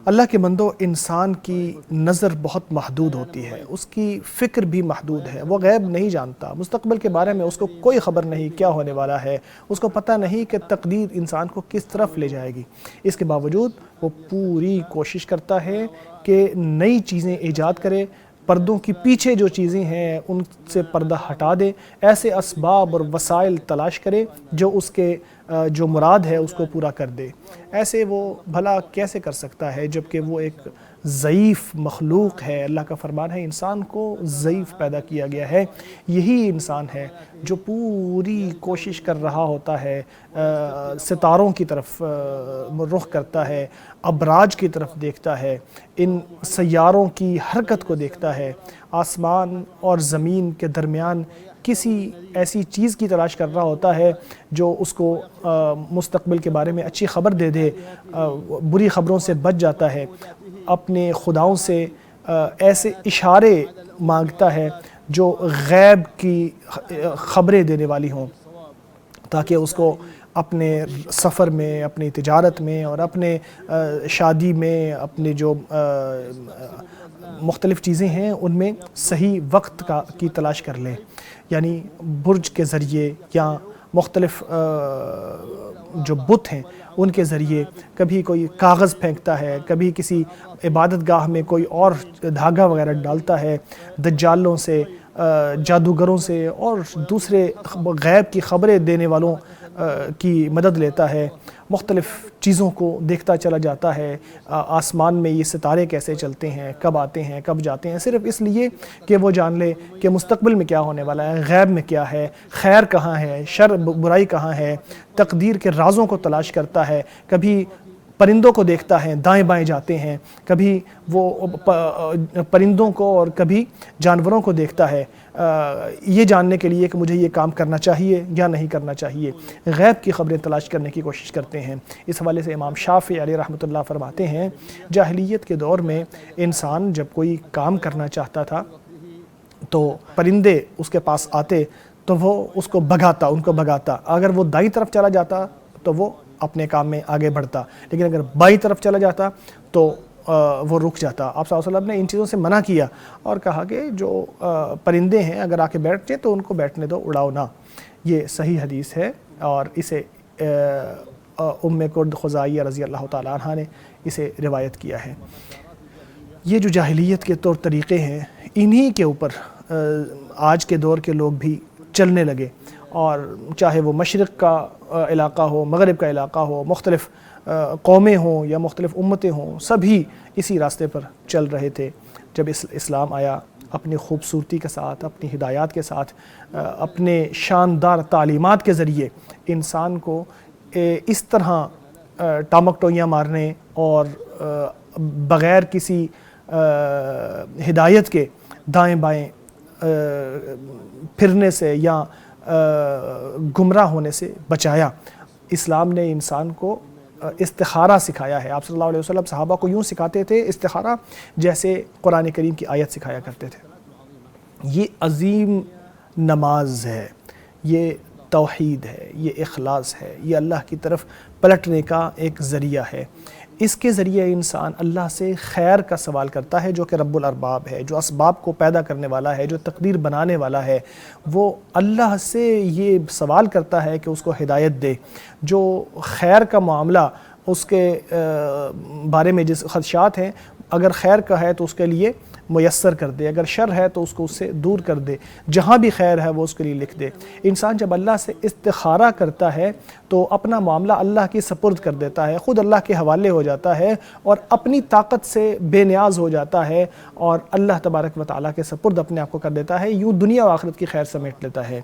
اللہ کے بندو، انسان کی نظر بہت محدود ہوتی ہے، اس کی فکر بھی محدود ہے، وہ غیب نہیں جانتا، مستقبل کے بارے میں اس کو کوئی خبر نہیں کیا ہونے والا ہے، اس کو پتہ نہیں کہ تقدیر انسان کو کس طرف لے جائے گی۔ اس کے باوجود وہ پوری کوشش کرتا ہے کہ نئی چیزیں ایجاد کرے، پردوں کی پیچھے جو چیزیں ہیں ان سے پردہ ہٹا دے، ایسے اسباب اور وسائل تلاش کرے جو اس کے جو مراد ہے اس کو پورا کر دے۔ ایسے وہ بھلا کیسے کر سکتا ہے جبکہ وہ ایک ضعیف مخلوق ہے؟ اللہ کا فرمان ہے انسان کو ضعیف پیدا کیا گیا ہے۔ یہی انسان ہے جو پوری کوشش کر رہا ہوتا ہے، ستاروں کی طرف رخ کرتا ہے، ابراج کی طرف دیکھتا ہے، ان سیاروں کی حرکت کو دیکھتا ہے، آسمان اور زمین کے درمیان کسی ایسی چیز کی تلاش کر رہا ہوتا ہے جو اس کو مستقبل کے بارے میں اچھی خبر دے دے، بری خبروں سے بچ جاتا ہے، اپنے خداؤں سے ایسے اشارے مانگتا ہے جو غیب کی خبریں دینے والی ہوں، تاکہ اس کو اپنے سفر میں، اپنی تجارت میں اور اپنے شادی میں، اپنے جو مختلف چیزیں ہیں ان میں صحیح وقت کی تلاش کر لے۔ یعنی برج کے ذریعے یا مختلف جو بت ہیں ان کے ذریعے، کبھی کوئی کاغذ پھینکتا ہے، کبھی کسی عبادت گاہ میں کوئی اور دھاگا وغیرہ ڈالتا ہے، دجالوں سے، جادوگروں سے اور دوسرے غیب کی خبریں دینے والوں کی مدد لیتا ہے، مختلف چیزوں کو دیکھتا چلا جاتا ہے، آسمان میں یہ ستارے کیسے چلتے ہیں، کب آتے ہیں کب جاتے ہیں، صرف اس لیے کہ وہ جان لے کہ مستقبل میں کیا ہونے والا ہے، غیب میں کیا ہے، خیر کہاں ہے، شر برائی کہاں ہے، تقدیر کے رازوں کو تلاش کرتا ہے۔ کبھی پرندوں کو دیکھتا ہے دائیں بائیں جاتے ہیں، کبھی وہ پرندوں کو اور کبھی جانوروں کو دیکھتا ہے یہ جاننے کے لیے کہ مجھے یہ کام کرنا چاہیے یا نہیں کرنا چاہیے، غیب کی خبریں تلاش کرنے کی کوشش کرتے ہیں۔ اس حوالے سے امام شافعی علیہ رحمۃ اللہ فرماتے ہیں، جاہلیت کے دور میں انسان جب کوئی کام کرنا چاہتا تھا تو پرندے اس کے پاس آتے تو وہ اس کو ان کو بھگاتا، اگر وہ دائیں طرف چلا جاتا تو وہ اپنے کام میں آگے بڑھتا، لیکن اگر بائیں طرف چلا جاتا تو وہ رک جاتا۔ آپ صلی اللہ علیہ وسلم نے ان چیزوں سے منع کیا اور کہا کہ جو پرندے ہیں اگر آ کے بیٹھتے تو ان کو بیٹھنے دو، اڑاؤ نہ۔ یہ صحیح حدیث ہے اور اسے ام کرد خزاعیہ رضی اللہ تعالیٰ عنہ نے اسے روایت کیا ہے۔ یہ جو جاہلیت کے طور طریقے ہیں انہی کے اوپر آج کے دور کے لوگ بھی چلنے لگے، اور چاہے وہ مشرق کا علاقہ ہو، مغرب کا علاقہ ہو، مختلف قومیں ہوں یا مختلف امتیں ہوں، سبھی اسی راستے پر چل رہے تھے۔ جب اسلام آیا اپنی خوبصورتی کے ساتھ، اپنی ہدایات کے ساتھ، اپنے شاندار تعلیمات کے ذریعے انسان کو اس طرح ٹامک ٹوئیاں مارنے اور بغیر کسی ہدایت کے دائیں بائیں پھرنے سے یا گمراہ ہونے سے بچایا۔ اسلام نے انسان کو استخارہ سکھایا ہے۔ آپ صلی اللہ علیہ وسلم صحابہ کو یوں سکھاتے تھے استخارہ جیسے قرآن کریم کی آیت سکھایا کرتے تھے۔ یہ عظیم نماز ہے، یہ توحید ہے، یہ اخلاص ہے، یہ اللہ کی طرف پلٹنے کا ایک ذریعہ ہے۔ اس کے ذریعے انسان اللہ سے خیر کا سوال کرتا ہے جو کہ رب الارباب ہے، جو اسباب کو پیدا کرنے والا ہے، جو تقدیر بنانے والا ہے۔ وہ اللہ سے یہ سوال کرتا ہے کہ اس کو ہدایت دے، جو خیر کا معاملہ اس کے بارے میں جس خدشات ہیں، اگر خیر کا ہے تو اس کے لیے میسر کر دے، اگر شر ہے تو اس کو اس سے دور کر دے، جہاں بھی خیر ہے وہ اس کے لیے لکھ دے۔ انسان جب اللہ سے استخارہ کرتا ہے تو اپنا معاملہ اللہ کی سپرد کر دیتا ہے، خود اللہ کے حوالے ہو جاتا ہے اور اپنی طاقت سے بے نیاز ہو جاتا ہے اور اللہ تبارک و تعالیٰ کے سپرد اپنے آپ کو کر دیتا ہے، یوں دنیا و آخرت کی خیر سمیٹ لیتا ہے۔